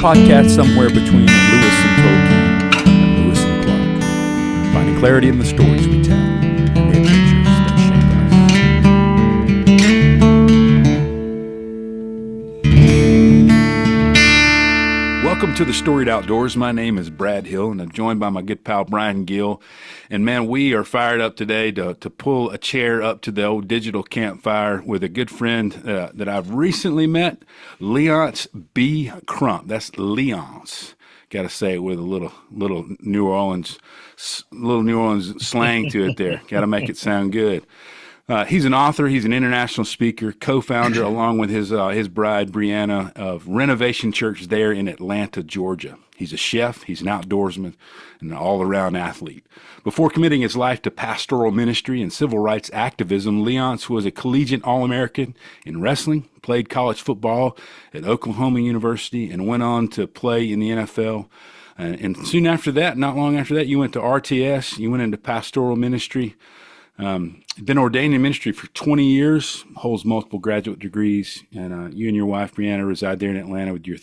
podcast somewhere between Lewis and Tolkien and Lewis and Clark, finding clarity in the stories we tell and the adventures that shape us. Welcome to the Storied Outdoors. My name is Brad Hill, and I'm joined by my good pal Brian Gill. And man, we are fired up today to pull a chair up to the old digital campfire with a good friend that I've recently met, Léonce B. Crump. That's Léonce. Got to say it with a little New Orleans slang to it there. Got to make it sound good. He's an author. He's an international speaker, co-founder, along with his bride, Brianna, of Renovation Church there in Atlanta, Georgia. He's a chef. He's an outdoorsman and an all-around athlete. Before committing his life to pastoral ministry and civil rights activism, Léonce was a collegiate All-American in wrestling, played college football at Oklahoma University, and went on to play in the NFL. And soon after that, not long after that, you went to RTS. You went into pastoral ministry. Been ordained in ministry for 20 years, holds multiple graduate degrees, and you and your wife, Brianna, reside there in Atlanta with your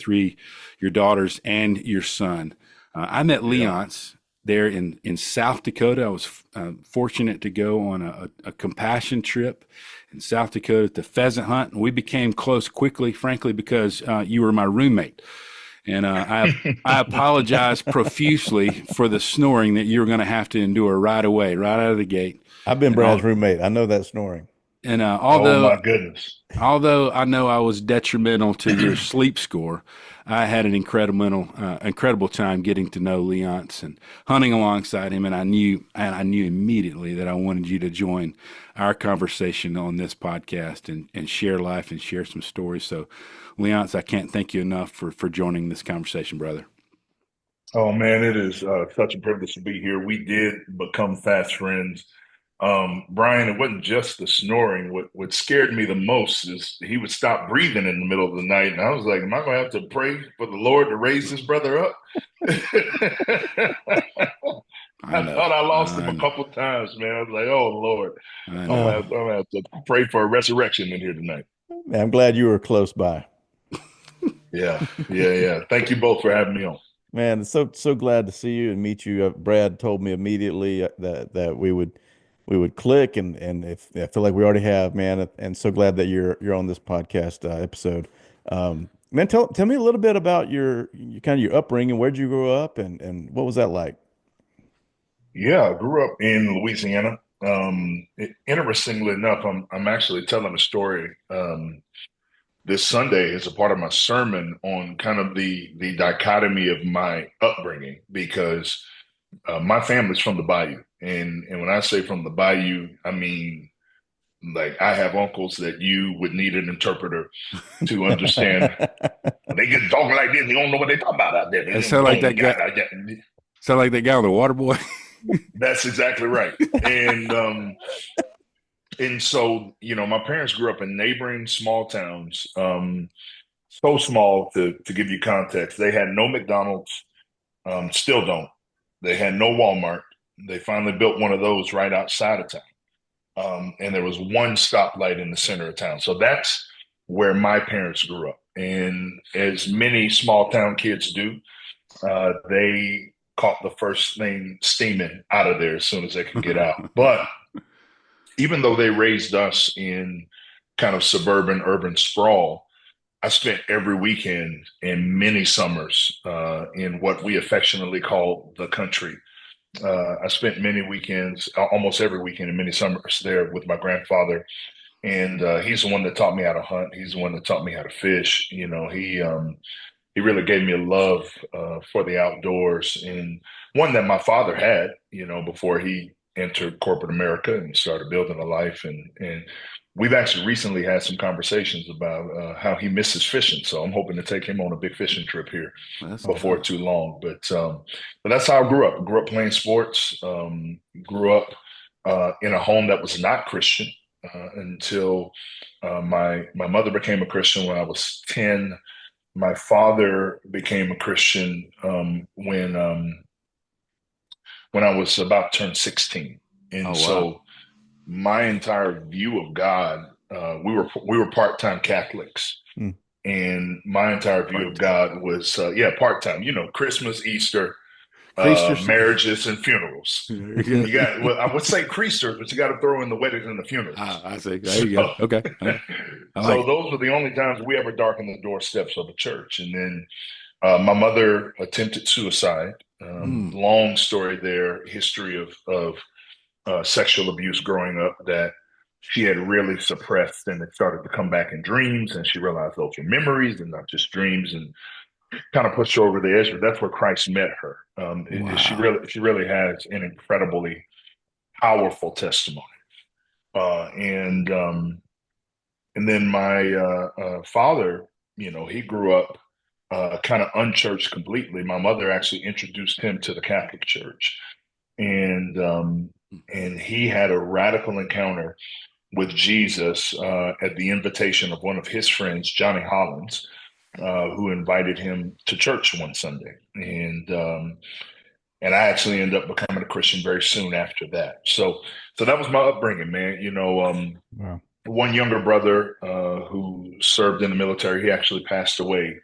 daughters and your son. I met Léonce there in South Dakota. I was fortunate to go on a compassion trip in South Dakota to pheasant hunt, and we became close quickly, frankly, because you were my roommate. And I apologize profusely for the snoring that you're going to have to endure right away, right out of the gate. I've been Brad's roommate. I know that snoring. And oh my goodness, although I know I was detrimental to your sleep score, I had an incredible time getting to know Léonce and hunting alongside him. And I knew immediately that I wanted you to join our conversation on this podcast and share life and share some stories. So, Léonce, I can't thank you enough for joining this conversation, brother. Oh man, it is such a privilege to be here. We did become fast friends. Brian, it wasn't just the snoring. What scared me the most is he would stop breathing in the middle of the night. And I was like, am I going to have to pray for the Lord to raise this brother up? I thought I lost him a couple times, man. I was like, oh, Lord, I'm going to have to pray for a resurrection in here tonight. Man, I'm glad you were close by. Yeah. Thank you both for having me on. Man, so glad to see you and meet you. Brad told me immediately that we would click, and if I feel like we already have, man, and so glad that you're on this podcast episode. Man, tell me a little bit about your kind of your upbringing. Where'd you grow up, and what was that like? Yeah, I grew up in Louisiana. Interestingly enough, I'm actually telling a story this Sunday as a part of my sermon on kind of the dichotomy of my upbringing, because my family's from the Bayou. And when I say from the Bayou, I mean, like, I have uncles that you would need an interpreter to understand. They get talking like this, they don't know what they're talking about out there. They sound like that guy. Sound like that guy on the Water Boy. That's exactly right. And so, my parents grew up in neighboring small towns. So small, to give you context, they had no McDonald's, still don't. They had no Walmart. They finally built one of those right outside of town. And there was one stoplight in the center of town. So that's where my parents grew up. And as many small town kids do, they caught the first thing steaming out of there as soon as they could get out. But even though they raised us in kind of suburban, urban sprawl, I spent every weekend and many summers in what we affectionately call the country. I spent many weekends, almost every weekend and many summers there with my grandfather. And he's the one that taught me how to hunt. He's the one that taught me how to fish. He really gave me a love for the outdoors, and one that my father had, before he entered corporate America and started building a life. And we've actually recently had some conversations about how he misses fishing. So I'm hoping to take him on a big fishing trip here before too long. But that's how I grew up. I grew up playing sports, grew up in a home that was not Christian until my mother became a Christian when I was 10. My father became a Christian when I was about to turn 16. And so my entire view of God, we were part-time Catholics. and my entire view of God was, part-time. Christmas, Easter, Creasters. marriages, and funerals. You Yeah. got, well, I would say Creasters, but you got to throw in the weddings and the funerals. I see. There you go. So, Okay. I like so it. those were the only times we ever darkened the doorsteps of a church. And then my mother attempted suicide. Mm. Long story there, history of sexual abuse growing up that she had really suppressed, and it started to come back in dreams. And she realized those were memories and not just dreams, and kind of pushed her over the edge. But that's where Christ met her. She Wow. really has an incredibly powerful testimony. Uh, and um, and then my father, he grew up kind of unchurched completely. My mother actually introduced him to the Catholic Church, and um, and he had a radical encounter with Jesus at the invitation of one of his friends, Johnny Hollins, who invited him to church one Sunday, and I actually ended up becoming a Christian very soon after that. So that was my upbringing, man. Wow. One younger brother who served in the military, he actually passed away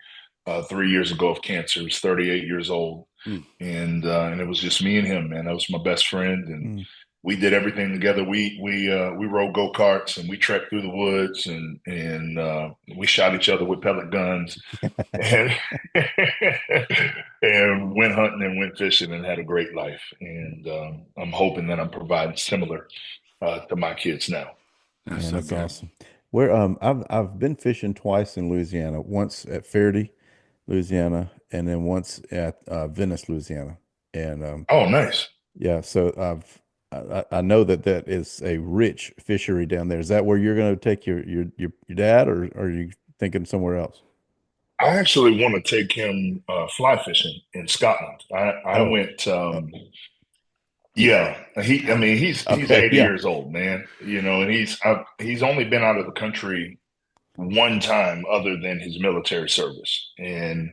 3 years ago of cancer. He was 38 years old, Mm. and it was just me and him, man. That was my best friend, and Mm. we did everything together. We rode go karts and we trekked through the woods, and we shot each other with pellet guns, and and went hunting and went fishing and had a great life. And I'm hoping that I'm providing similar to my kids now. That's Man, so that's good. awesome. Where I've been fishing twice in Louisiana. Once at Fairdy, Louisiana, and then once at Venice, Louisiana. And Oh, nice. yeah, so I know that that is a rich fishery down there. Is that where you're going to take your dad, or are you thinking somewhere else? I actually want to take him fly fishing in Scotland. I Oh, went. uh, Yeah, I mean, he's okay, 80 yeah. years old, man. And he's only been out of the country one time other than his military service, and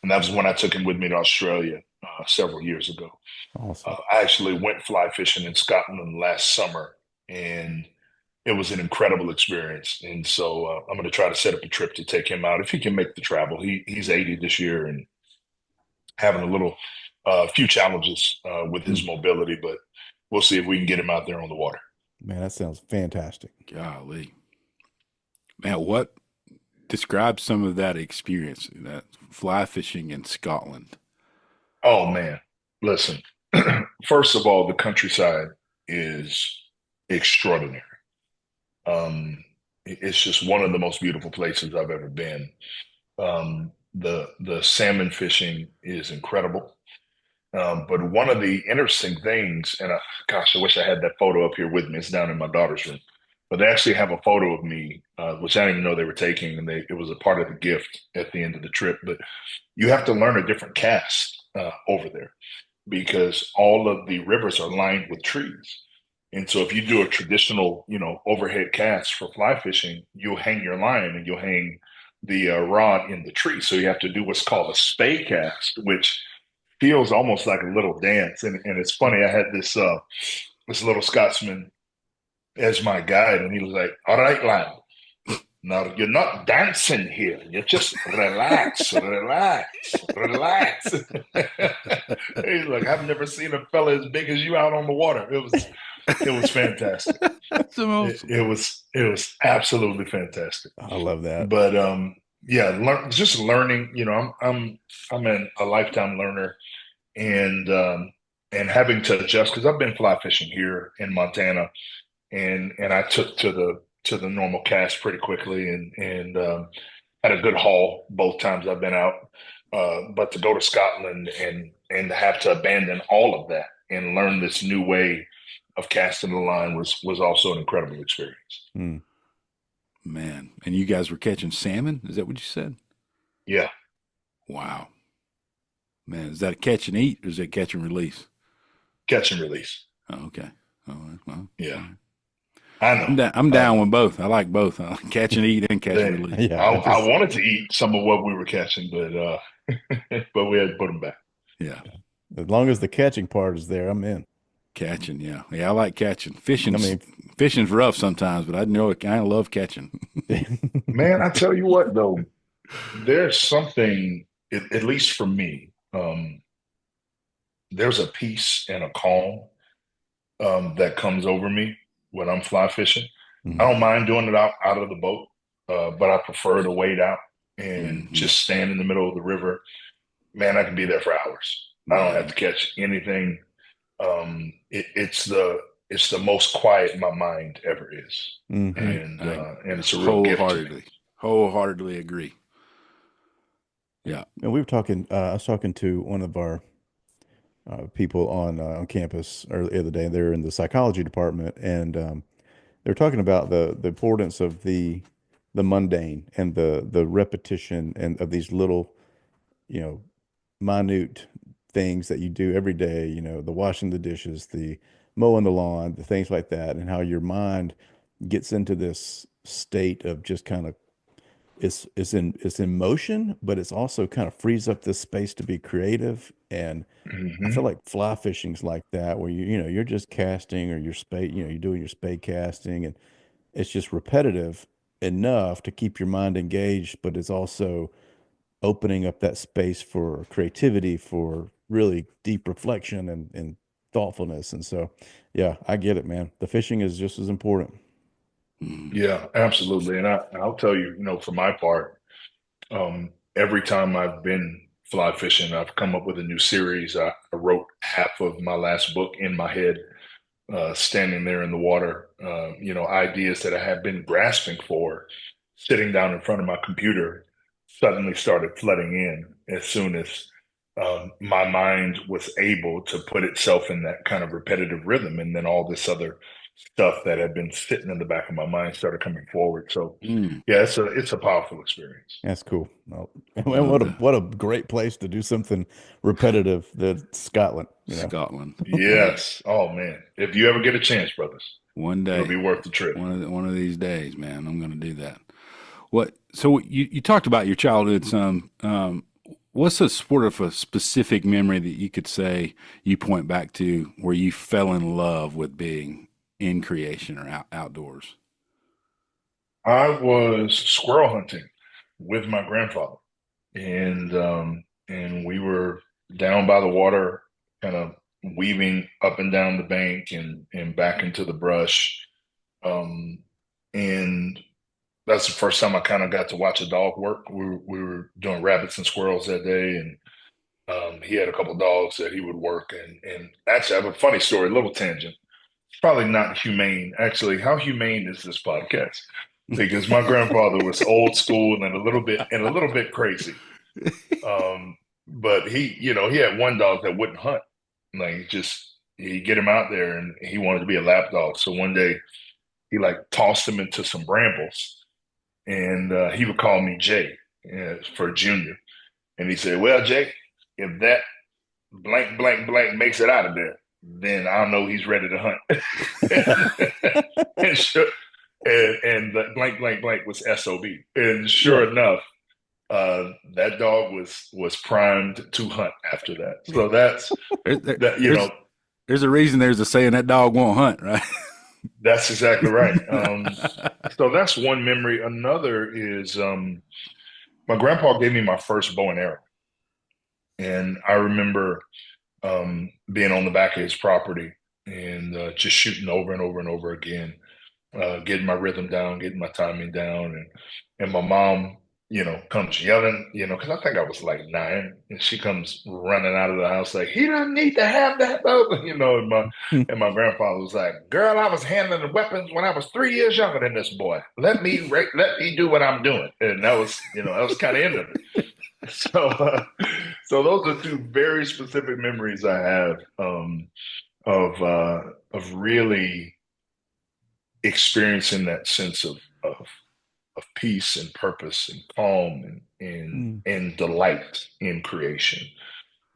that was when I took him with me to Australia several years ago. Awesome. I actually went fly fishing in Scotland last summer, and it was an incredible experience. And so I'm going to try to set up a trip to take him out if he can make the travel. He's 80 this year and having a few challenges with his Mm. mobility, but we'll see if we can get him out there on the water. Man, that sounds fantastic. Golly. Man, what describe some of that experience, that fly fishing in Scotland? Oh man, listen. First of all, the countryside is extraordinary. It's just one of the most beautiful places I've ever been. The salmon fishing is incredible. But one of the interesting things, and gosh, I wish I had that photo up here with me. It's down in my daughter's room. But they actually have a photo of me, which I didn't even know they were taking, and it was a part of the gift at the end of the trip. But you have to learn a different cast over there because all of the rivers are lined with trees. And so if you do a traditional, overhead cast for fly fishing, you'll hang your line and you'll hang the rod in the tree. So you have to do what's called a spey cast, which feels almost like a little dance. And it's funny, I had this little Scotsman as my guide, and he was like, "All right, lad. Now you're not dancing here. You just relax, relax, relax." He's like, "I've never seen a fella as big as you out on the water." It was fantastic. That's awesome. It was absolutely fantastic. I love that. But yeah, just learning. I'm a lifetime learner, and having to adjust because I've been fly fishing here in Montana, and I took to the normal cast pretty quickly, and had a good haul both times I've been out. But to go to Scotland and have to abandon all of that and learn this new way of casting the line was also an incredible experience. Mm. Man, and you guys were catching salmon? Is that what you said? Yeah, Wow. Man, is that a catch and eat or is that catch and release? catch and release. Oh, okay. All right. Well, all Yeah, right. I know. I'm down with both. I like both. I like catch and eat and catch and They, release. Yeah, I wanted to eat some of what we were catching, but but we had to put them back. Yeah. as long as the catching part is there, I'm in. Catching, yeah. Yeah, I like catching. I mean, Fishing's rough sometimes, but I know I love catching. Man, I tell you what though, There's something, at least for me, there's a peace and a calm that comes over me when I'm fly fishing. I Mhm. don't mind doing it out of the boat, but I prefer to wade out and Hmm. just stand in the middle of the river. Man, I can be there for hours. I don't have Yeah. to catch anything. It's the most quiet my mind ever is, Mhm. and it's a real gift to me. Wholeheartedly agree. Yeah. And we were talking. I was talking to one of our people on campus earlier the other day. They're in the psychology department, and they're talking about the importance of the mundane and the repetition and of these little, you know, minute things that you do every day. You know, the washing the dishes, the mowing the lawn, the things like that, and how your mind gets into this state of just kind of it's in motion, but it's also kind of frees up this space to be creative. And I feel Hmm. like fly fishing's like that, where you're just casting or you're spade, you're doing your spade casting, and it's just repetitive enough to keep your mind engaged, but it's also opening up that space for creativity, for really deep reflection and thoughtfulness. And so, yeah, I get it, man. The fishing is just as important. Mhm. Yeah, absolutely. And I'll tell you, for my part, every time I've been fly fishing, I've come up with a new series. I wrote half of my last book in my head, standing there in the water. Ideas that I had been grasping for, sitting down in front of my computer, suddenly started flooding in as soon as my mind was able to put itself in that kind of repetitive rhythm. And then all this other stuff that had been sitting in the back of my mind started coming forward. So, Mm. yeah, it's a powerful experience. That's cool. Well, and Love that. what a great place to do something repetitive. That's Scotland, you know. Scotland. Yeah. Yes. Oh man. If you ever get a chance, brothers, One it'll day, be worth the trip. one of these days, man, I'm going to do that. What? So you talked about your childhood some. What's a sort of a specific memory that you could say you point back to where you fell in love with being in creation or outdoors? I was squirrel hunting with my grandfather, and we were down by the water, kind of weaving up and down the bank and back into the brush. And that's the first time I kind of got to watch a dog work. We were doing rabbits and squirrels that day, and he had a couple dogs that he would work. And actually, I have a funny story, a little tangent. It's probably not humane. Actually, how humane is this podcast? Because my grandfather was old school and a little bit crazy. But he had one dog that wouldn't hunt. Like just he'd get him out there and he wanted to be a lap dog. So one day he like tossed him into some brambles and he would call me Jay for Junior. And he said, "Well, Jay, if that blank, blank, blank makes it out of there, then I'll know he's ready to hunt." and sure, and the blank, blank, blank was SOB. And Yeah. sure enough, that dog was primed to hunt after that. So There, there, that there's there's a reason there's a saying that dog won't hunt, right? that's exactly right. So that's one memory. Another is my grandpa gave me my first bow and arrow, and I remember being on the back of his property and just shooting over and over and over again, getting my rhythm down, getting my timing down, and my mom, comes yelling, because I think I was like 9, and she comes running out of the house like he doesn't need to have that bow, and my grandfather was like, "Girl, I was handling the weapons when I was 3 years younger than this boy. Let me do what I'm doing," and that was kind of end of it. So, so those are two very specific memories I have of really experiencing that sense of peace and purpose and calm Mm. and delight in creation.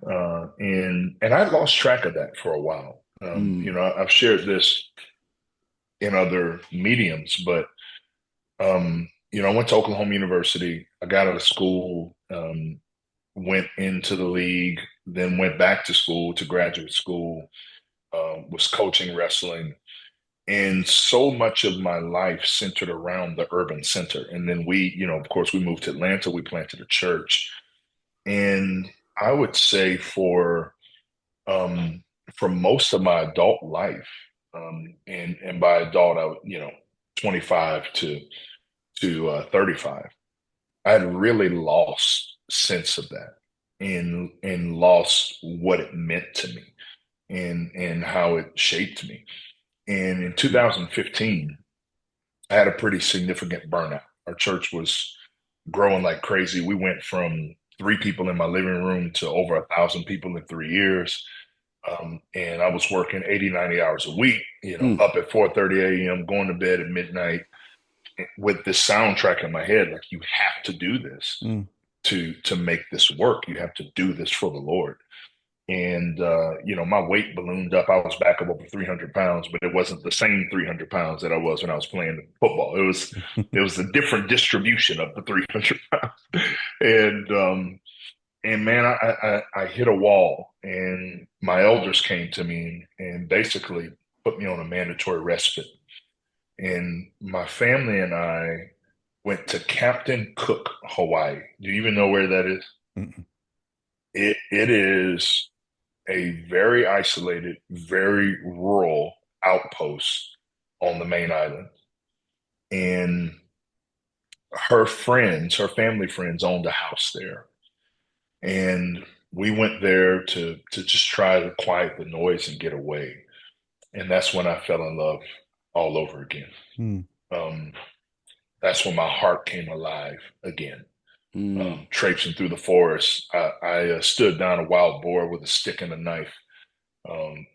And I lost track of that for a while. Mm. I've shared this in other mediums, but I went to Oklahoma University. I got out of school, went into the league, then went back to school to graduate school, was coaching wrestling. And so much of my life centered around the urban center. And then we, of course, we moved to Atlanta. We planted a church. And I would say um, for most of my adult life, and by adult, 25 to 35, I had really lost sense of that and lost what it meant to me and how it shaped me. And in 2015, I had a pretty significant burnout. Our church was growing like crazy. We went from 3 people in my living room to over 1,000 people in 3 years. And I was working 80, 90 hours a week, Mm. up at 4:30 a.m., going to bed at midnight with this soundtrack in my head, like you have to do this Mm. to make this work. You have to do this for the Lord. And my weight ballooned up. I was back up over 300 pounds, but it wasn't the same 300 pounds that I was when I was playing football. It was a different distribution of the 300 pounds. And man, I hit a wall, and my elders came to me and basically put me on a mandatory respite. And my family and I went to Captain Cook, Hawaii. Do you even know where that is? Mm. It is a very isolated, very rural outpost on the main island. And her family friends owned a house there. And we went there to just try to quiet the noise and get away. And that's when I fell in love all over again. Mm. Um, that's when my heart came alive again. Mm. Traipsing through the forest, I stood down a wild boar with a stick and a knife.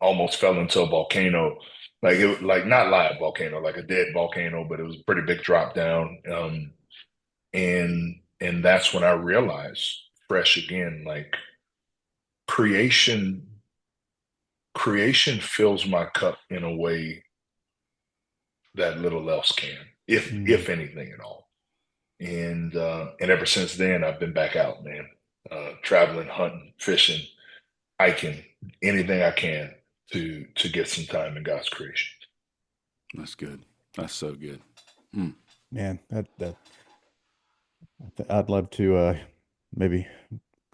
Almost fell into a volcano, like not live volcano, like a dead volcano, but it was a pretty big drop down. And that's when I realized, fresh again, like creation creation fills my cup in a way that little else can, Mm. if anything at all. And ever since then, I've been back out, man, traveling, hunting, fishing, hiking, anything I can to get some time in God's creation. That's good. That's so good. Mm. Man, I'd love to maybe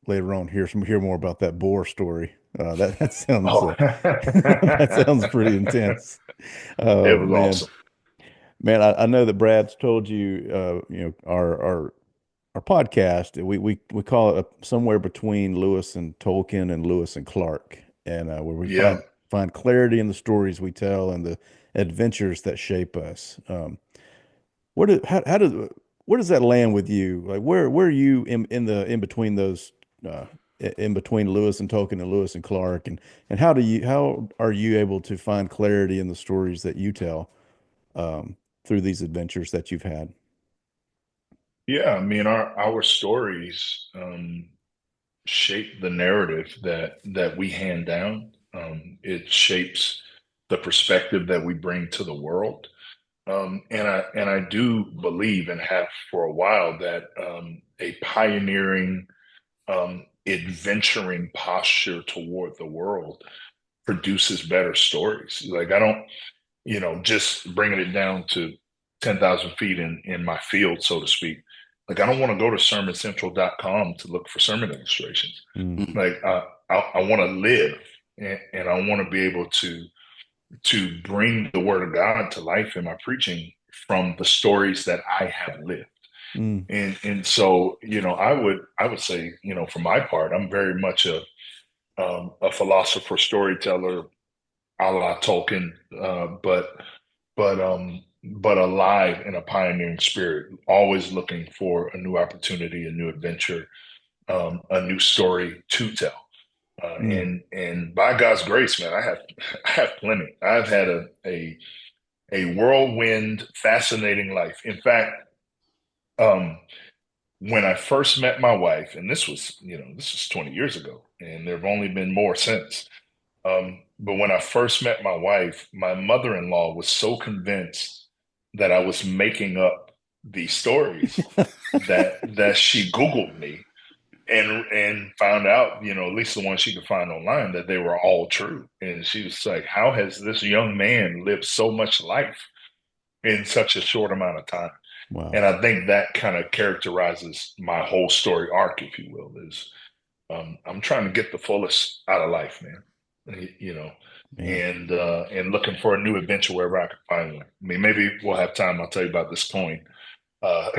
later on hear more about that boar story. That sounds Oh, that sounds pretty intense. it Oh was man, awesome. man, I know that Brad's told you, our podcast. We call it somewhere between Lewis and Tolkien and Lewis and Clark, and where we Yeah. find clarity in the stories we tell and the adventures that shape us. Where do how does where does that land with you? Like where are you in between those in between Lewis and Tolkien and Lewis and Clark, and how are you able to find clarity in the stories that you tell through these adventures that you've had? Yeah. I mean, our stories shape the narrative that we hand down. It shapes the perspective that we bring to the world. And I do believe and have for a while that a pioneering, adventuring posture toward the world produces better stories. Like I don't, just bringing it down to 10,000 feet in my field, so to speak. Like I don't want to go to sermoncentral.com to look for sermon illustrations. Mm. Mm. Like I want to live, and I want to be able to bring the word of God to life in my preaching from the stories that I have lived. Mm. And so, I would say, for my part, I'm very much a philosopher, storyteller, a la Tolkien, but alive in a pioneering spirit, always looking for a new opportunity, a new adventure, a new story to tell. Mm. And by God's grace, man, I have plenty. I've had a whirlwind, fascinating life. In fact, um, when I first met my wife, and this was 20 years ago, and there have only been more since. But when I first met my wife, my mother-in-law was so convinced that I was making up these stories that she Googled me and found out, at least the ones she could find online, that they were all true. And she was like, how has this young man lived so much life in such a short amount of time? Wow. And I think that kind of characterizes my whole story arc, if you will, is I'm trying to get the fullest out of life, man. Man. And looking for a new adventure wherever I can find one. I mean, maybe we'll have time. I'll tell you about this coin uh,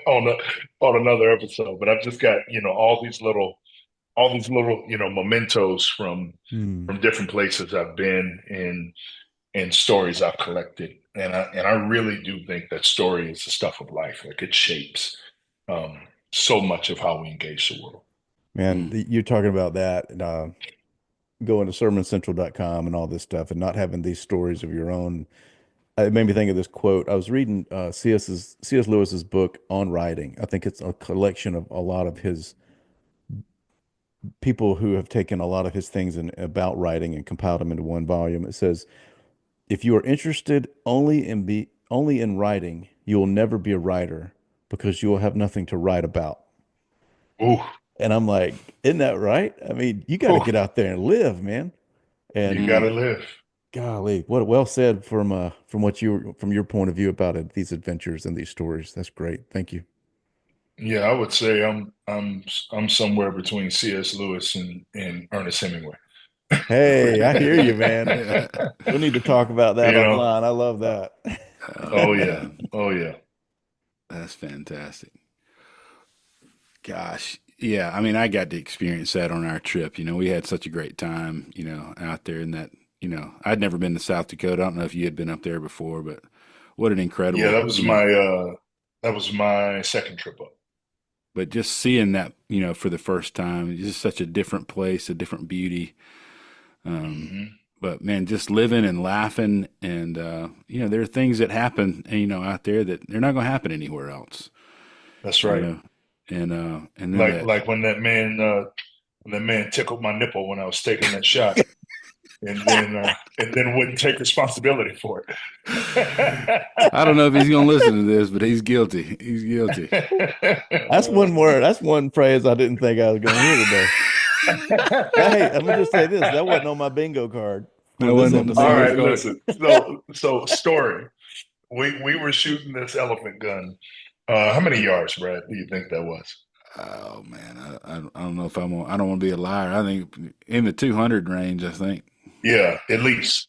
on on another episode. But I've just got all these little mementos Hmm. from different places I've been in and stories I've collected. And I really do think that story is the stuff of life. Like it shapes um, so much of how we engage the world. Man, Mm. you're talking about that and going to sermoncentral.com and all this stuff and not having these stories of your own. It made me think of this quote. I was reading C.S. Lewis's book on writing. I think it's a collection of a lot of his people who have taken a lot of his things about writing and compiled them into one volume. It says, if you are interested only in writing, you will never be a writer because you will have nothing to write about. Ooh, And I'm like, isn't that right? I mean, you got to ooh, get out there and live, man. you And gotta Mm. live. golly, what well said from what you from your point of view about it, these adventures and these stories. That's great. Thank you. Yeah, I would say I'm somewhere between C.S. Lewis and Ernest Hemingway. Hey, I hear you, man. We'll need to talk about that You know, offline. I love that. Oh oh yeah, man, oh yeah. that's fantastic. Gosh, yeah. I mean, I got to experience that on our trip. We had such a great time. Out there in that. I'd never been to South Dakota. I don't know if you had been up there before, but what an Yeah, incredible. that was my second trip up. But just seeing that, for the first time, it's just such a different place, a different beauty. Um, Hmm. but man, just living and laughing, and there are things that happen, out there that they're not going to happen anywhere else. That's You right. know, and then Like that. like when that man tickled my nipple when I was taking that shot, and then wouldn't take responsibility for it. I don't know if he's going to listen to this, but he's guilty. He's guilty. That's one word. That's one phrase I didn't think I was going to hear today. Now, hey, let me just say this. That wasn't on my bingo card for That this wasn't on the All bingo episode. right, card. listen. So story. We were shooting this elephant gun. How many yards, Brad, do you think that was? Oh man, I don't know if I don't want to be a liar. I think in the 200 range. I think Yeah, at least.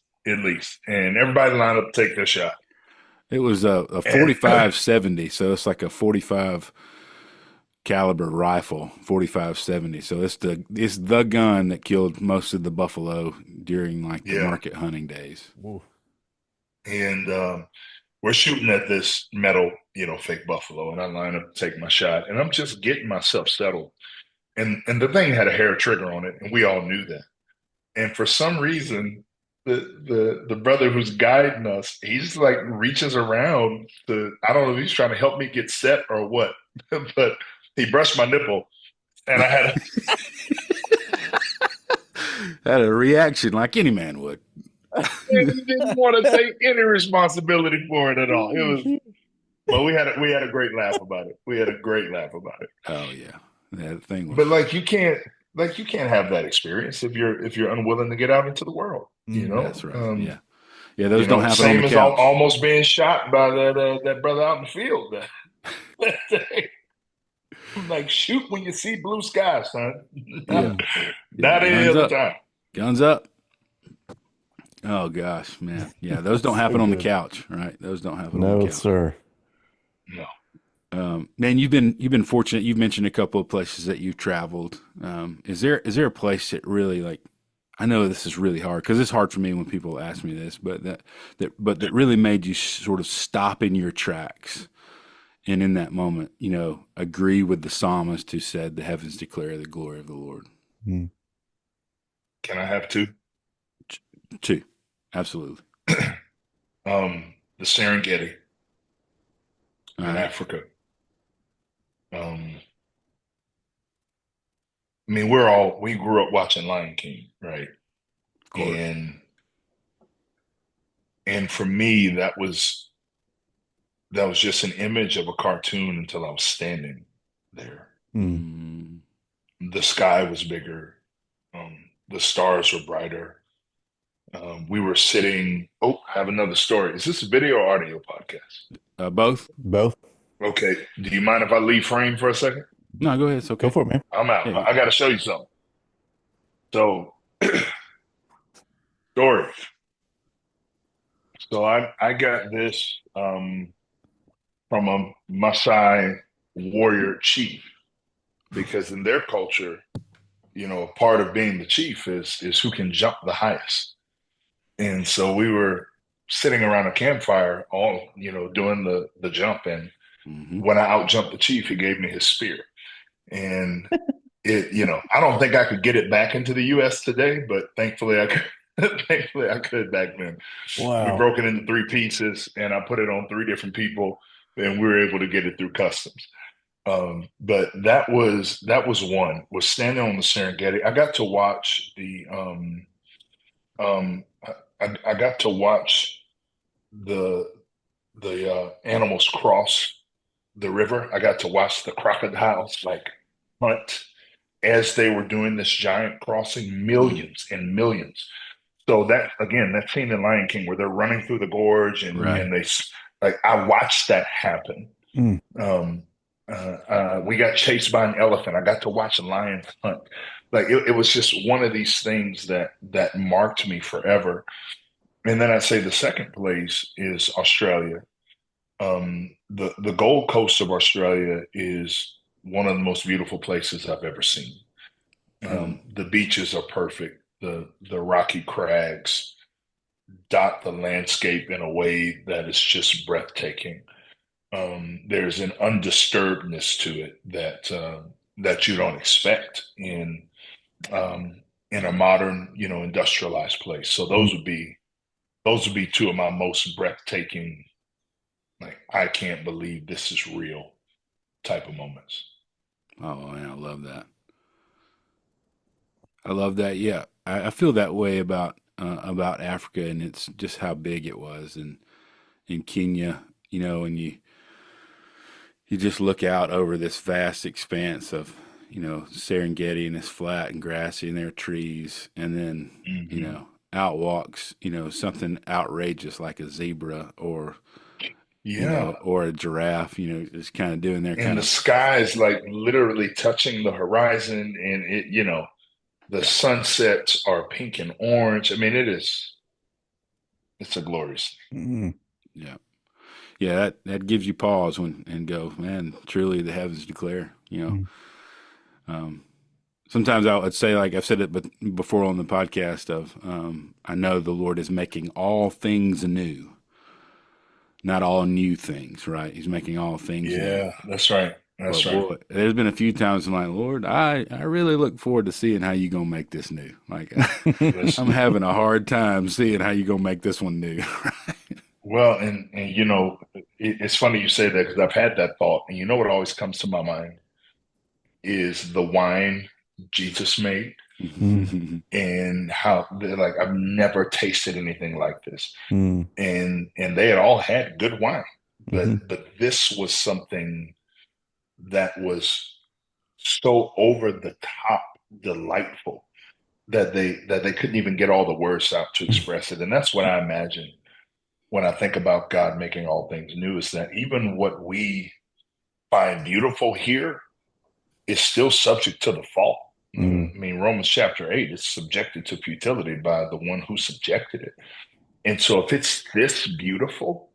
And everybody lined up to take their shot. it was a And 45-70, so it's like a 45 caliber rifle, 45-70. So it's the gun that killed most of the buffalo during like the yeah, market hunting days. Ooh. and we're shooting at this metal, fake buffalo, and I line up to take my shot, and I'm just getting myself settled. And the thing had a hair trigger on it, and we all knew that. And for some reason, the brother who's guiding us, he just like reaches around to, I don't know if he's trying to help me get set or what, but he brushed my nipple, and I had Had a reaction like any man would. he didn't want to take any responsibility for it at all. It Oh, was, shoot. but we had a great laugh about it. We had a great laugh about it. Oh yeah, that thing was. But like you can't have that experience if you're unwilling to get out into the world. You Mhm. That's know, right. Yeah, yeah. Those don't happen on same the as couch. almost being shot by that brother out in the field. That day. Like shoot when you see blue sky, son. Yeah, Mm. yeah. Not any Guns other up, time. guns up. Oh gosh, man. Yeah, those don't So happen on the good. couch, right? Those don't happen on the No, couch. sir. No. Man, you've been fortunate. You've mentioned a couple of places that you've traveled. Is there a place that really like? I know this is really hard because it's hard for me when people ask me this, but that really made you sort of stop in your tracks and in that moment, agree with the psalmist who said, "The heavens declare the glory of the Lord." Mm. Can I have two? Two, absolutely. The Serengeti All in right, Africa. I mean, we grew up watching Lion King, right? of course. And for me, that was just an image of a cartoon until I was standing there. Mm. The sky was bigger. The stars were brighter. We were sitting. Oh, I have another story. Is this a video or audio podcast? Both? Both. Okay. Do you mind if I leave frame for a second? No, go ahead. It's Go okay. for it, man. I'm out. Yeah. I got to show you something. So, story. So I got this from a Maasai warrior chief because in their culture, a part of being the chief is who can jump the highest. And so we were sitting around a campfire, all doing the jump. And Mm-hmm. when I out jumped the chief, he gave me his spear. And I don't think I could get it back into the U.S. today, but thankfully I could. Thankfully, I could back then. We Wow. broke it into three pieces, and I put it on three different people, and we were able to get it through customs. But that was one. Was standing on the Serengeti. I got to watch I got to watch the animals cross the river. I got to watch the crocodiles like hunt as they were doing this giant crossing, millions and millions. So that again, that scene in Lion King where they're running through the gorge Right. and they like I watched that happen. Mm. We got chased by an elephant. I got to watch a lion hunt. Like it was just one of these things that marked me forever. And then I'd say the second place is Australia. The Gold Coast of Australia is one of the most beautiful places I've ever seen. The beaches are perfect. The rocky crags dot the landscape in a way that is just breathtaking. There's an undisturbedness to it that you don't expect in a modern, industrialized place. So those would be two of my most breathtaking, like I can't believe this is real type of moments. Oh, man, I love that. I love that. Yeah, I feel that way about Africa, and it's just how big it was, and in Kenya, and you just look out over this vast expanse of Serengeti, and it's flat and grassy, and there are trees, and then Mm-hmm. out walks something outrageous like a zebra or Yeah. or a giraffe, just kind of doing their And kind the of sky is like literally touching the horizon, and the yeah, sunsets are pink and orange. I mean, it's a glorious Mm. yeah. Yeah, that gives you pause and go, man, truly the heavens declare, Mm. Um, sometimes I would say, like I've said it before on the podcast, I know the Lord is making all things new, not all new things, right? He's making all thing. things new. Yeah, that's right. But That's right. boy, there's been a few times I'm like, Lord, I really look forward to seeing how you gonna make this new. Like I'm Listen. having a hard time seeing how you gonna make this one new. Well, and it's funny you say that because I've had that thought, and you know what always comes to my mind is the wine Jesus made, Mm. and how they're like I've never tasted anything like this, Mm. and they had all had good wine, but Mhm. but this was something that was so over the top delightful that they couldn't even get all the words out to express it, and that's what I imagine when I think about God making all things new is that even what we find beautiful here is still subject to the fall. Mm. I mean, Romans chapter 8 is subjected to futility by the one who subjected it. And so if it's this beautiful,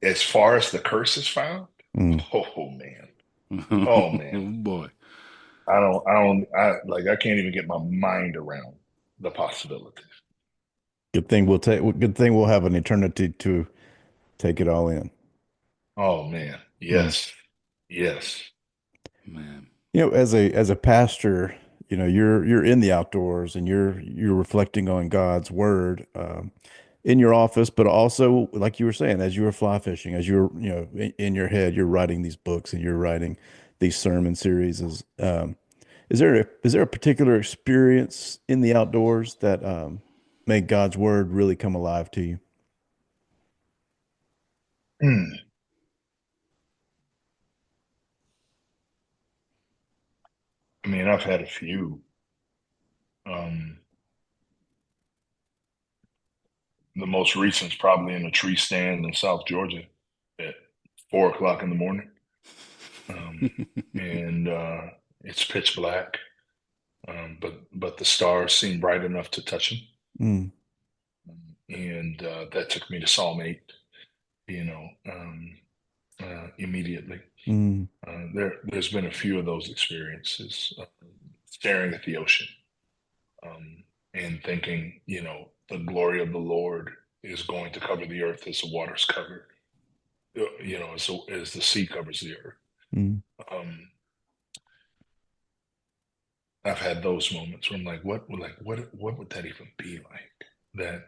as far as the curse is found, Mm. oh man. Oh Oh man. boy. I can't even get my mind around the possibilities. Good thing we'll have an eternity to take it all in. Oh man. Mm. Yes. Yes. Man. As a pastor, you're in the outdoors and you're reflecting on God's word in your office, but also like you were saying, as you were fly fishing, as you're in your head, you're writing these books and you're writing these sermon series. Is there a particular experience in the outdoors that made God's word really come alive to you? Mm. I mean, I've had a few. Um, the most recent's probably in a tree stand in South Georgia at 4 o'clock in the morning. Um, and it's pitch black, but the stars seem bright enough to touch them. Mm, And that took me to Psalm 8, you know, immediately. mm, There's been a few of those experiences, staring at the ocean, um, and thinking, the glory of the Lord is going to cover the earth as the waters cover, as the sea covers the earth. mm. Um, I've had those moments where I'm what would that even be like? That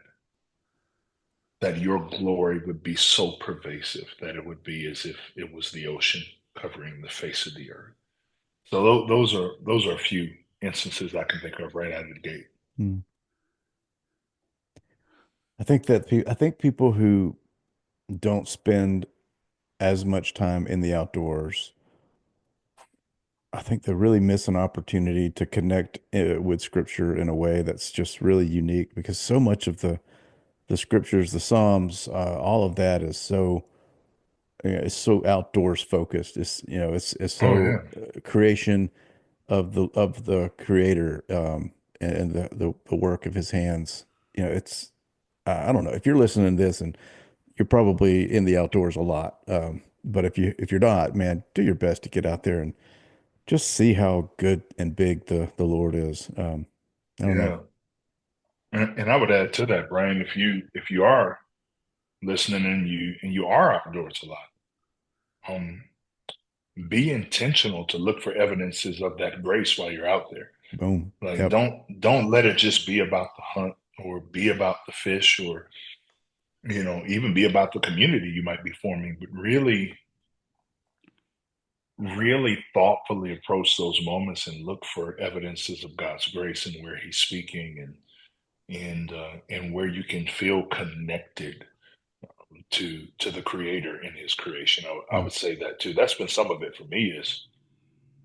your glory would be so pervasive that it would be as if it was the ocean covering the face of the earth. So those are a few instances I can think of right out of the gate. Mm. I think people who don't spend as much time in the outdoors, I think they really miss an opportunity to connect with scripture in a way that's just really unique because so much of the scriptures, the Psalms, all of that is so it's so outdoors focused. It's Oh so yeah, creation of the creator and the work of his hands. It's I don't know if you're listening to this and you're probably in the outdoors a lot. But if you're not, man, do your best to get out there and just see how good and big the Lord is. I don't know. yeah. And I would add to that, Brian, if you are listening and you are outdoors a lot, um, be intentional to look for evidences of that grace while you're out there. Boom. Like Yep. don't let it just be about the hunt or be about the fish or even be about the community you might be forming, but really, really thoughtfully approach those moments and look for evidences of God's grace and where He's speaking and where you can feel connected to the Creator in His creation. I Mm, would say that too. That's been some of it for me is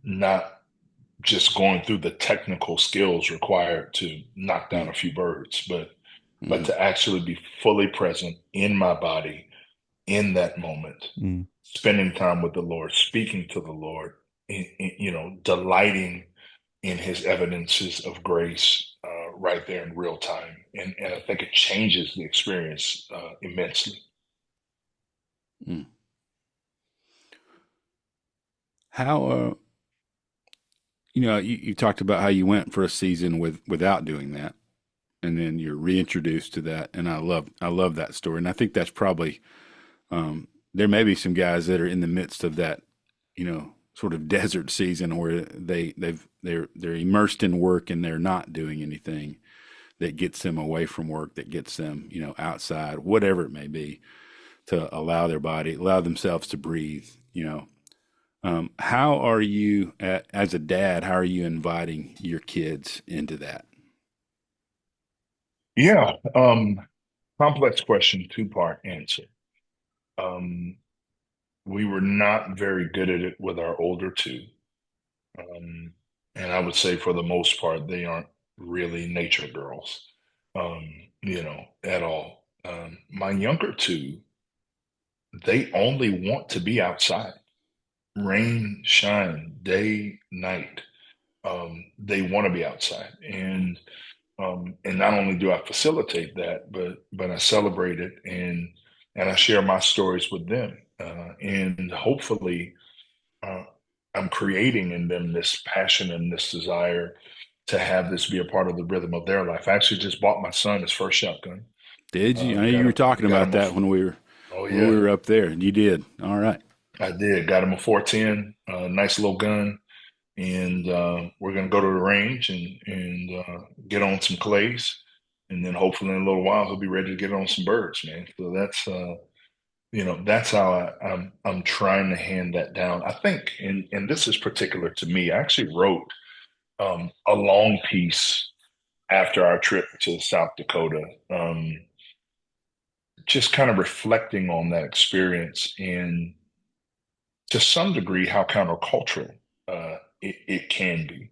not just going through the technical skills required to knock down Mm, a few birds, but mm, to actually be fully present in my body in that moment, mm, spending time with the Lord, speaking to the Lord, delighting in His evidences of grace right there in real time, and I think it changes the experience immensely. mm. How you talked about how you went for a season without doing that, and then you're reintroduced to that, and I love that story, and I think that's probably there may be some guys that are in the midst of that, sort of desert season where they're immersed in work and they're not doing anything that gets them away from work, that gets them, outside, whatever it may be, to allow themselves to breathe. How are you, as a dad, how are you inviting your kids into that? Yeah, complex question, two-part answer. Um, we were not very good at it with our older two. Um, and I would say for the most part, they aren't really nature girls, at all. My younger two, they only want to be outside, rain, shine, day, night. They want to be outside, and not only do I facilitate that, but I celebrate it and I share my stories with them, and hopefully uh, I'm creating in them this passion and this desire to have this be a part of the rhythm of their life. I actually just bought my son his first shotgun. Did you? I know you Got were him, talking got about him a. that Oh when we yeah, were up there. You did. All right. I did. Got him a 410, nice little gun, and we're gonna go to the range and get on some clays, and then hopefully in a little while he'll be ready to get on some birds, man. So that's how I'm trying to hand that down. I think, and this is particular to me. I actually wrote a long piece after our trip to South Dakota, just kind of reflecting on that experience and to some degree how countercultural. it can be.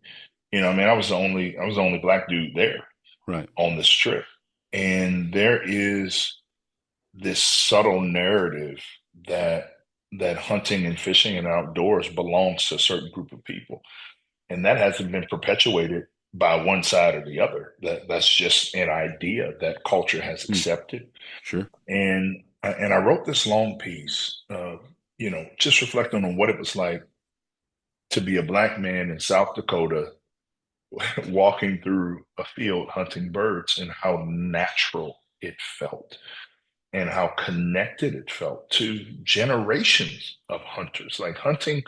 I mean, I was the only black dude there Right. on this trip. And there is this subtle narrative that hunting and fishing and outdoors belongs to a certain group of people. And that hasn't been perpetuated by one side or the other. That's just an idea that culture has Hmm. accepted. Sure. And I wrote this long piece, just reflecting on what it was like to be a black man in South Dakota walking through a field hunting birds and how natural it felt and how connected it felt to generations of hunters. Like hunting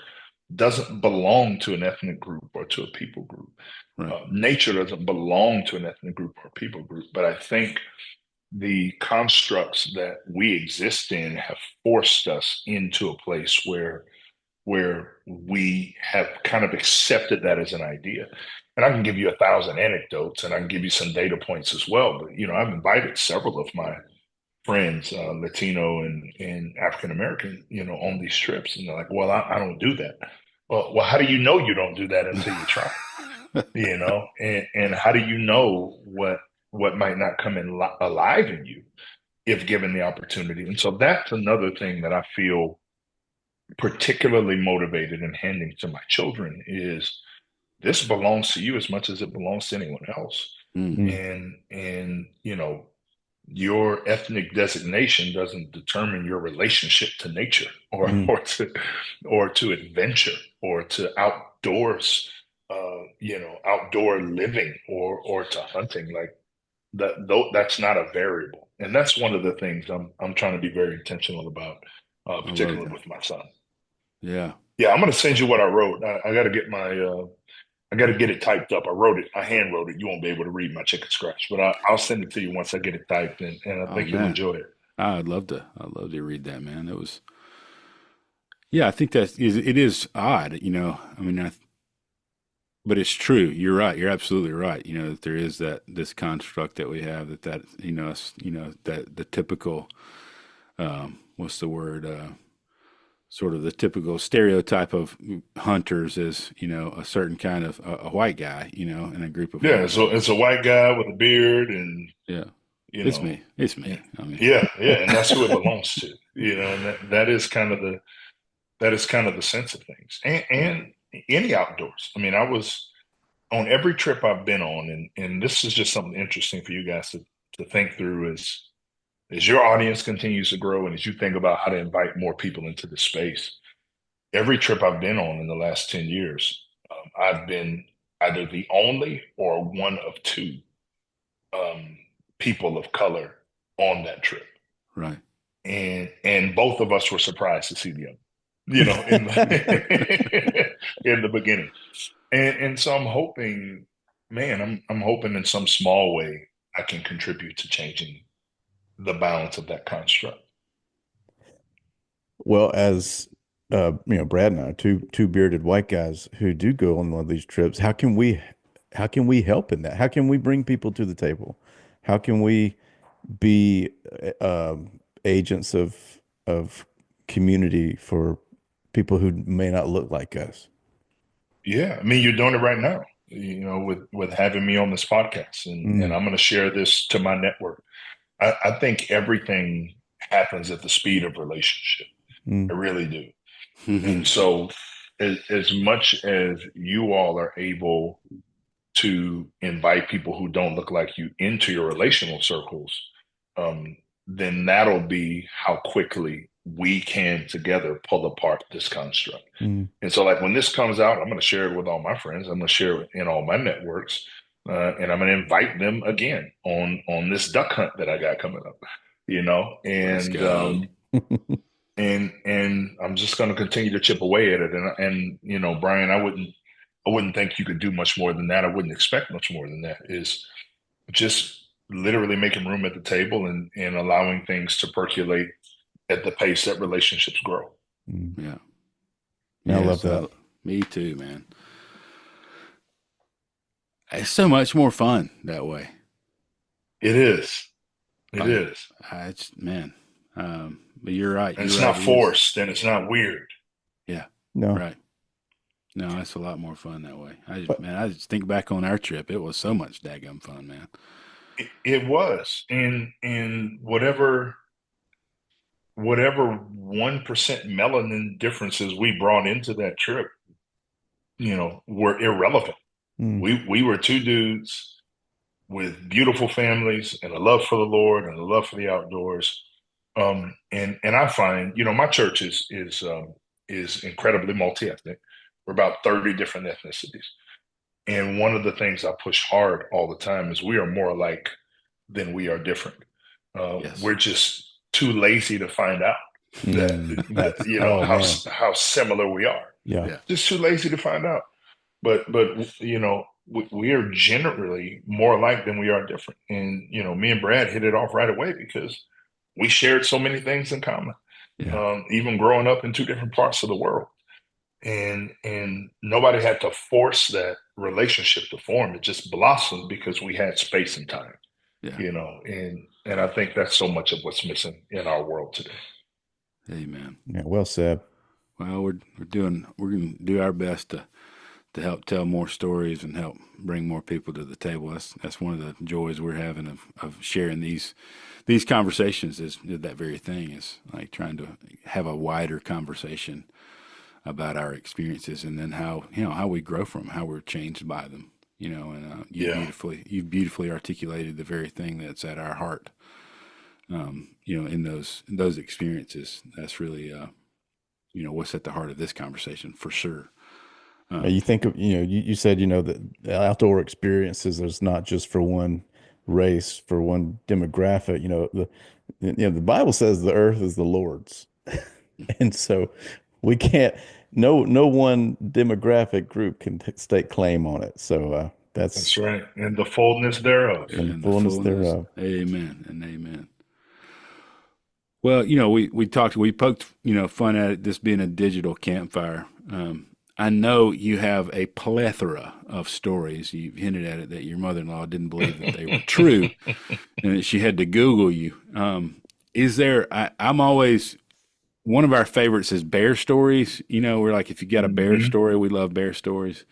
doesn't belong to an ethnic group or to a people group. Right. Nature doesn't belong to an ethnic group or people group. But I think the constructs that we exist in have forced us into a place where we have kind of accepted that as an idea. And I can give you 1,000 anecdotes and I can give you some data points as well. But I've invited several of my friends, Latino and African American, on these trips, and they're like, "Well, I don't do that." Well, how do you know you don't do that until you try? And how do you know what might not come in alive in you if given the opportunity? And so that's another thing that I feel particularly motivated in handing to my children is this belongs to you as much as it belongs to anyone else. Mm. And your ethnic designation doesn't determine your relationship to nature or to adventure or to outdoors, outdoor living or to hunting. Like that's not a variable. And that's one of the things I'm trying to be very intentional about, I love particularly that. with my son. Yeah. Yeah, I'm going to send you what I wrote. I got to get I got to get it typed up. I hand wrote it. You won't be able to read my chicken scratch, but I'll send it to you once I get it typed, and I Oh think you'll man. enjoy it. I'd love to. I'd love to read that, man. That was. Yeah, I think it is odd. I mean, but it's true. You're right. You're absolutely right. That there is this construct that we have that the typical what's the word sort of the typical stereotype of hunters is a certain kind of a white guy in a group of Yeah, hunters. so it's a white guy with a beard, and Yeah, you it's know, me. It's yeah, me. I mean, yeah, and that's who it belongs to. And that is kind of the sense of things, and any outdoors. I mean, I was on every trip I've been on, and this is just something interesting for you guys to think through as your audience continues to grow and as you think about how to invite more people into the space. Every trip I've been on in the last 10 years, I've been either the only or one of two um, people of color on that trip. right. And both of us were surprised to see the other, in the, in the beginning. And so I'm hoping, man, I'm hoping in some small way I can contribute to changing the balance of that construct. Well, as Brad and I, two bearded white guys who do go on one of these trips, how can we help in that? How can we bring people to the table? How can we be agents of community for people who may not look like us? Yeah, I mean, you're doing it right now, with having me on this podcast, and Mm, I'm going to share this to my network. I think everything happens at the speed of relationship. I mm, really do. And so, as much as you all are able to invite people who don't look like you into your relational circles, um, then that'll be how quickly we can together pull apart this construct. mm. And so, like when this comes out, I'm going to share it with all my friends. I'm going to share it in all my networks, and I'm going to invite them again on this duck hunt that I got coming up. Let's go. And I'm just going to continue to chip away at it. And Brian, I wouldn't think you could do much more than that. I wouldn't expect much more than that. Is just literally making room at the table and allowing things to percolate at the pace that relationships grow. Mm. Yeah. I love Yes. that. Me too, man. It's so much more fun that way. It is. It Um, is. man. But you're right. And You're it's right. not It is. forced and it's not weird. Yeah. No, Right. No, it's a lot more fun that way. But Man, I just think back on our trip. It was so much daggum fun, man. It was, and whatever 1% melanin differences we brought into that trip, were irrelevant. mm, We were two dudes with beautiful families and a love for the Lord and a love for the outdoors. And I find, my church is incredibly multi-ethnic. We're about 30 different ethnicities. And one of the things I push hard all the time is we are more alike than we are different. Yes. We're just too lazy to find out that, that's that oh man, how similar we are. yeah. Yeah. Just too lazy to find out. But we are generally more alike than we are different. And me and Brad hit it off right away because we shared so many things in common. Yeah. Even growing up in two different parts of the world, and nobody had to force that relationship to form. It just blossomed because we had space and time. Yeah. And I think that's so much of what's missing in our world today. Amen. Yeah, well said. Well, we're going to do our best to help tell more stories and help bring more people to the table. That's one of the joys we're having of sharing these conversations is that very thing, is like trying to have a wider conversation about our experiences, and then how we grow from them, how we're changed by them. And Yeah. you've beautifully articulated the very thing that's at our heart. In those experiences, that's really what's at the heart of this conversation for sure. You think of, you said, that the outdoor experiences is not just for one race, for one demographic. The Bible says the earth is the Lord's. And so we can't, no one demographic group can stake claim on it. So That's that's right. And the fullness thereof. in And the fullness fullness, thereof. amen and amen. Well, we poked, fun at it, this being a digital campfire. I know you have a plethora of stories. You've hinted at it that your mother-in-law didn't believe that they were true and that she had to Google you. I'm always, one of our favorites is bear stories. We're like, if you got a bear Mhm. story, we love bear stories.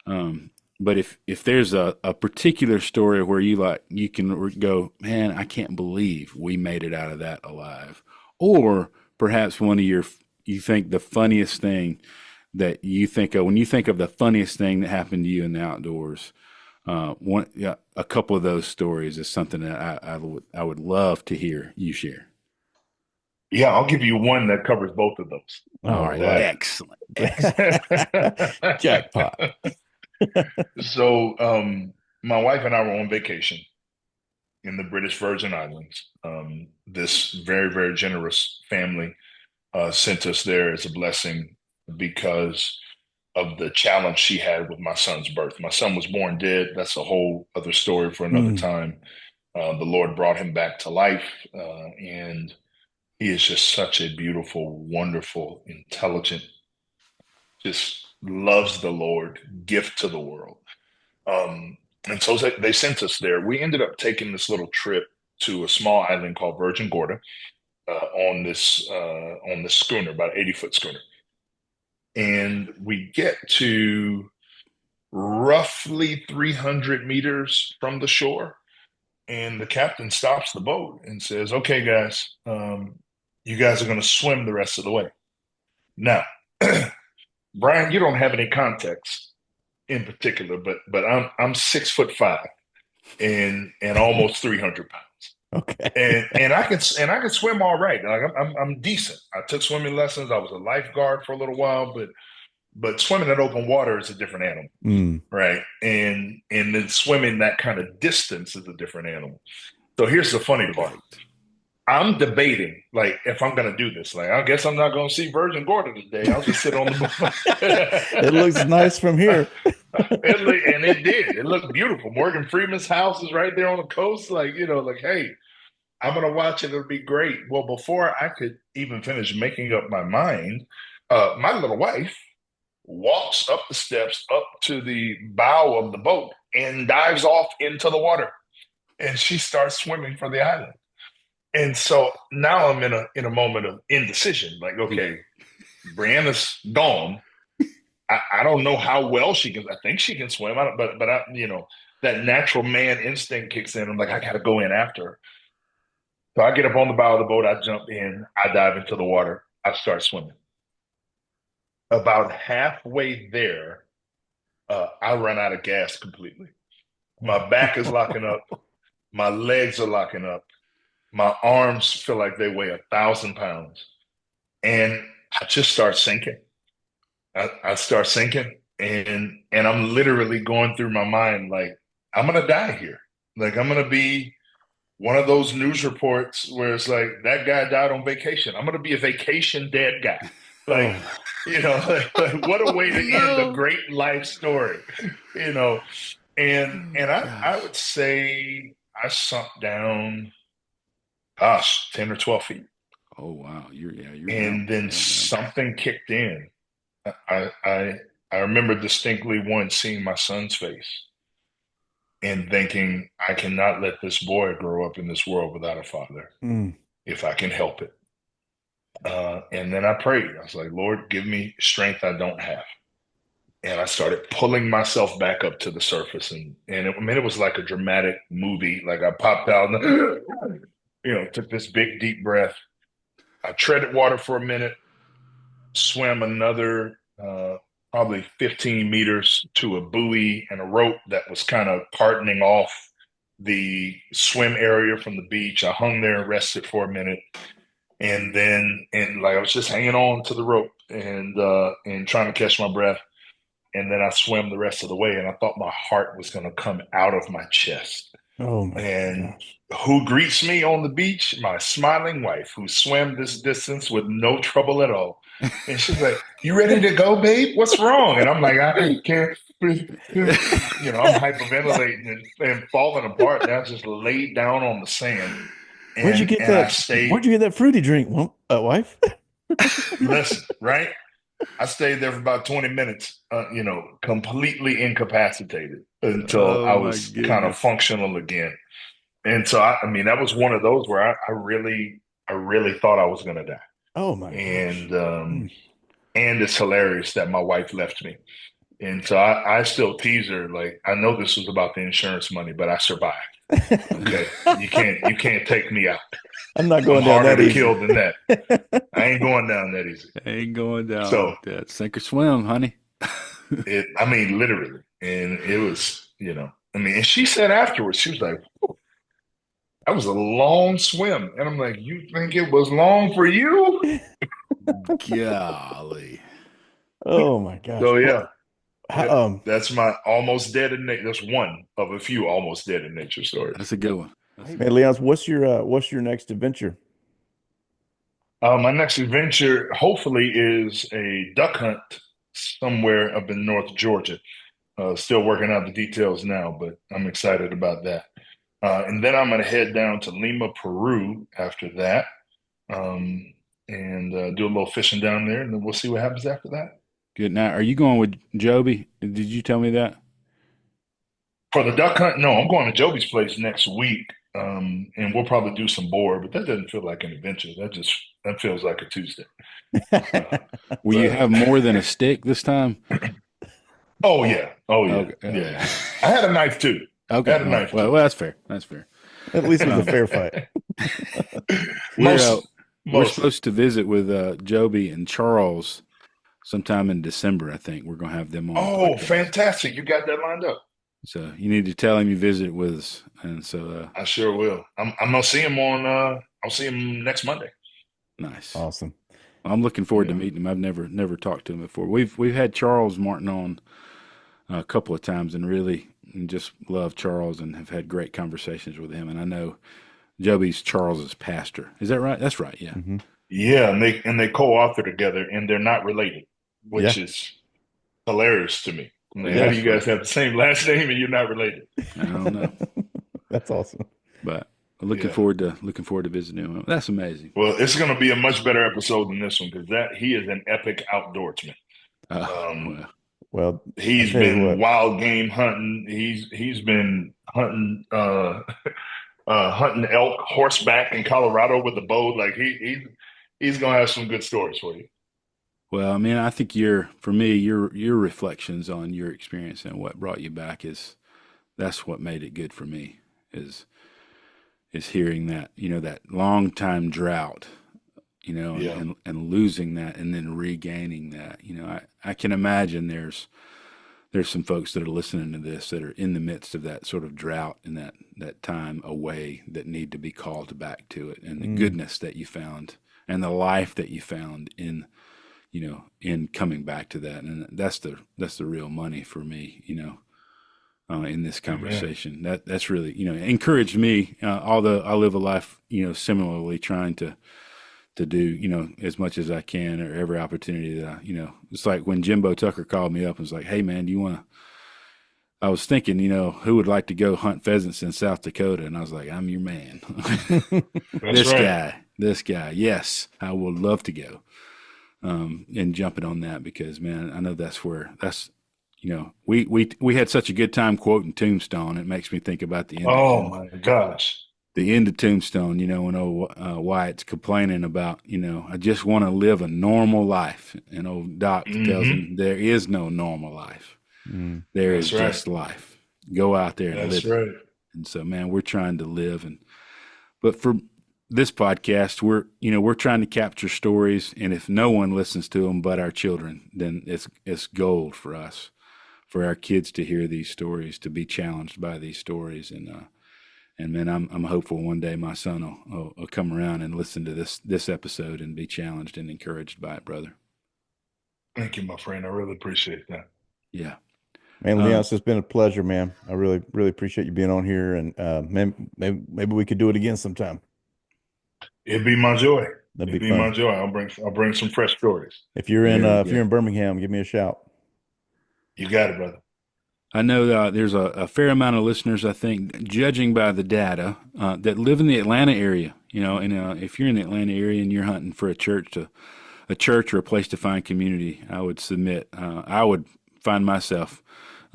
But if there's a particular story where you can go, man, I can't believe we made it out of that alive, or perhaps you think the funniest thing that you think of when you think of the funniest thing that happened to you in the outdoors. A couple of those stories is something that I would love to hear you share. Yeah, I'll give you one that covers both of those. All All right, right. excellent, excellent. Jackpot. So, my wife and I were on vacation in the British Virgin Islands. This very, very generous family sent us there as a blessing because of the challenge she had with my son's birth. My son was born dead. That's a whole other story for another Mm, time. The Lord brought him back to life, and he is just such a beautiful, wonderful, intelligent, just loves the Lord, gift to the world. And so they sent us there. We ended up taking this little trip to a small island called Virgin Gorda on this schooner, about 80-foot schooner. And we get to roughly 300 meters from the shore, and the captain stops the boat and says, "Okay, guys, you guys are going to swim the rest of the way." Now, Brian, you don't have any context in particular, but I'm 6'5" and almost 300 pounds. okay. And I can swim all right. Like I'm decent. I took swimming lessons. I was a lifeguard for a little while, but swimming in open water is a different animal, Mm, right? And then swimming that kind of distance is a different animal. So here's the funny part. Right. I'm debating, like, if I'm gonna do this. Like, I guess I'm not gonna see Virgin Gorda today. I'll just sit on the boat. it looks nice from here. And it did. It looked beautiful. Morgan Freeman's house is right there on the coast. Like, hey, I'm gonna watch it. It'll be great. Well, before I could even finish making up my mind, my little wife walks up the steps up to the bow of the boat and dives off into the water. And she starts swimming for the island. And so now I'm in a moment of indecision. Like, Yeah. okay, Brianna's gone. I don't know how well she can. I think she can swim. But I, that natural man instinct kicks in. I'm like, I got to go in after her. So I get up on the bow of the boat. I jump in. I dive into the water. I start swimming. About halfway there, I run out of gas completely. My back is locking up. My legs are locking up. My arms feel like they weigh 1,000 pounds. And I just start sinking. I start sinking, and I'm literally going through my mind like, I'm gonna die here. Like, I'm gonna be one of those news reports where it's like, that guy died on vacation. I'm gonna be a vacation dead guy. Like, what a way to end a great life story, And I would say I sunk down, gosh, 10 or 12 feet. Oh wow, you're And down, then down. something kicked in. I remember distinctly seeing my son's face and thinking, I cannot let this boy grow up in this world without a father if I can help it. And then I prayed. I was like, Lord, give me strength I don't have. And I started pulling myself back up to the surface. And it was like a dramatic movie. Like, I popped out and, took this big, deep breath. I treaded water for a minute, swam another probably 15 meters to a buoy and a rope that was kind of pardoning off the swim area from the beach. I hung there and rested for a minute. And like, I was just hanging on to the rope and trying to catch my breath. And then I swam the rest of the way, and I thought my heart was going to come out of my chest. Oh my And gosh. who greets me on the beach? My smiling wife, who swam this distance with no trouble at all. And she's like, "You ready to go, babe? What's wrong?" And I'm like, "I can't." I'm hyperventilating and falling apart. And I just laid down on the sand. Where'd you get And that? I stayed. Where'd you get that fruity drink, wife? Listen, right? I stayed there for about 20 minutes, completely incapacitated until I was kind of functional again. And so, that was one of those where I really thought I was going to die. Oh my gosh. And it's hilarious that my wife left me. And so I still tease her, like, I know this was about the insurance money, but I survived. Okay. You can't take me out. I'm not going down harder that to easy. kill than that. I ain't going down that easy. Ain't going down like that. Sink or swim, honey. Literally. And it was, and she said afterwards, she was like, that was a long swim. And I'm like, you think it was long for you? Golly. Oh my gosh. So yeah. That's my almost dead in nature. That's one of a few almost dead in nature stories. That's a good one. Hey, Léonce, what's your next adventure? My next adventure hopefully is a duck hunt somewhere up in North Georgia. Still working out the details now, but I'm excited about that. And then I'm going to head down to Lima, Peru after that, and do a little fishing down there, and then we'll see what happens after that. Good. Now, are you going with Joby? Did you tell me that? For the duck hunt? No, I'm going to Joby's place next week, and we'll probably do some board, but that doesn't feel like an adventure. That feels like a Tuesday. Will you have more than a stick this time? Oh yeah. Okay. Yeah. I had a knife too. Okay. I had a knife too. Well, that's fair. That's fair. At least it was a fair fight. We're supposed to visit with Joby and Charles sometime in December. I think we're going to have them on. Oh, fantastic! You got that lined up. So you need to tell him you visited with us, and so I sure will. I'm gonna see him I'll see him next Monday. Nice, awesome. I'm looking forward to meeting him. I've never talked to him before. We've had Charles Martin on a couple of times, and really just love Charles, and have had great conversations with him. And I know Joby's Charles's pastor. Is that right? That's right. Yeah. Mm-hmm. Yeah, and they co-author together, and they're not related, which is hilarious to me. Like, how do you guys have the same last name and you're not related? I don't know. That's awesome. But looking forward to visiting him. That's amazing. Well, it's going to be a much better episode than this one because he is an epic outdoorsman. Well, he's been wild game hunting. He's been hunting hunting elk horseback in Colorado with a bow. Like he's going to have some good stories for you. Well, I mean, I think for me, your reflections on your experience and what brought you back that's what made it good for me is hearing that, that long time drought, Yeah. and losing that and then regaining that. I can imagine there's some folks that are listening to this that are in the midst of that sort of drought and that time away that need to be called back to it, and the goodness that you found and the life that you found in coming back to that. And that's the real money for me, in this Amen. conversation. That's really, encouraged me, although I live a life, similarly trying to do, as much as I can, or every opportunity that it's like when Jimbo Tucker called me up and was like, "Hey man, do you want to," I was thinking, who would like to go hunt pheasants in South Dakota? And I was like, "I'm your man." That's right. This guy. Yes, I would love to go. And jumping on that, because man, I know we had such a good time quoting Tombstone. It makes me think about Oh my gosh. the end of Tombstone, when old Wyatt's complaining about, I just want to live a normal life. And old Doc tells him there is no normal life. There is just life. Go out there and live. That's right. And so, man, we're trying to live. But for this podcast, we're trying to capture stories. And if no one listens to them but our children, then it's gold for us, for our kids to hear these stories, to be challenged by these stories. And man, I'm hopeful one day my son will come around and listen to this episode and be challenged and encouraged by it, brother. Thank you, my friend. I really appreciate that. Yeah. Man, Léonce, it's been a pleasure, man. I really, really appreciate you being on here, and maybe we could do it again sometime. It'd be my joy. That'd It'd be be fun. my joy. I'll bring some fresh stories. If you're in Birmingham, give me a shout. You got it, brother. I know there's a fair amount of listeners, I think, judging by the data, that live in the Atlanta area. And if you're in the Atlanta area and you're hunting for a church or a place to find community, I would submit. I would find myself.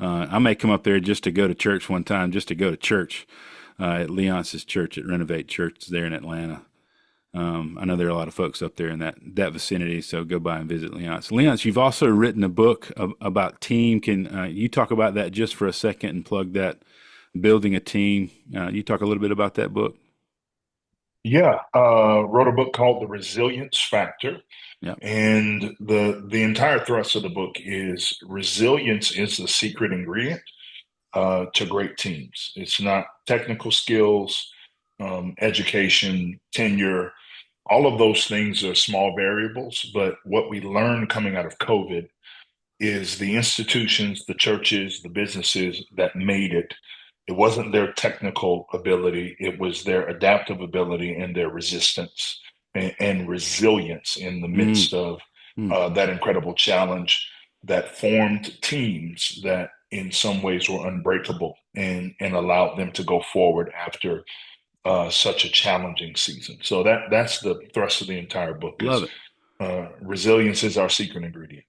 I may come up there just to go to church one time, just to go to church at Léonce's church at Renovate Church there in Atlanta. I know there are a lot of folks up there in that vicinity, so go by and visit Léonce. Léonce, you've also written a book about team. Can you talk about that just for a second and plug that, building a team? You talk a little bit about that book? Yeah, wrote a book called The Resilience Factor. Yep. And the entire thrust of the book is resilience is the secret ingredient to great teams. It's not technical skills, education, tenure. All of those things are small variables, but what we learned coming out of COVID is the institutions, the churches, the businesses that made it. It wasn't their technical ability, it was their adaptive ability and their resistance and resilience in the midst of that incredible challenge that formed teams that in some ways were unbreakable and allowed them to go forward after such a challenging season. So that's the thrust of the entire book. Love it. Resilience is our secret ingredient.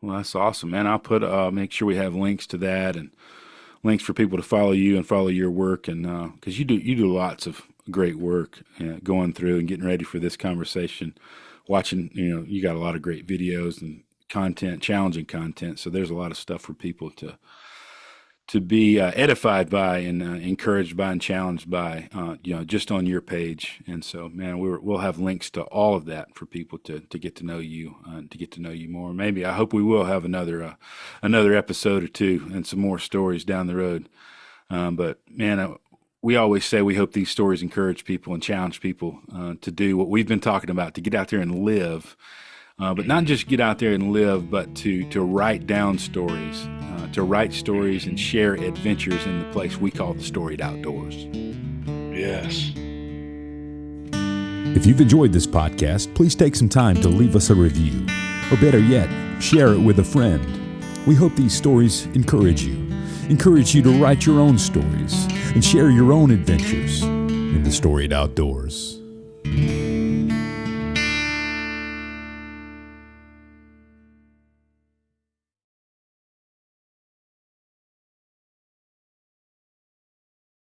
Well, that's awesome, man. I'll put make sure we have links to that and links for people to follow you and follow your work, and because you do lots of great work going through and getting ready for this conversation. Watching, you got a lot of great videos and content, challenging content. So there's a lot of stuff for people to be edified by and encouraged by and challenged by, just on your page. And so, man, we'll have links to all of that for people to get to know you, to get to know you more. Maybe I hope we will have another episode or two and some more stories down the road. But man, we always say we hope these stories encourage people and challenge people to do what we've been talking about, to get out there and live. But not just get out there and live, but to write down stories, to write stories and share adventures in the place we call the storied outdoors. Yes. If you've enjoyed this podcast, please take some time to leave us a review, or better yet, share it with a friend. We hope these stories encourage you to write your own stories and share your own adventures in the storied outdoors.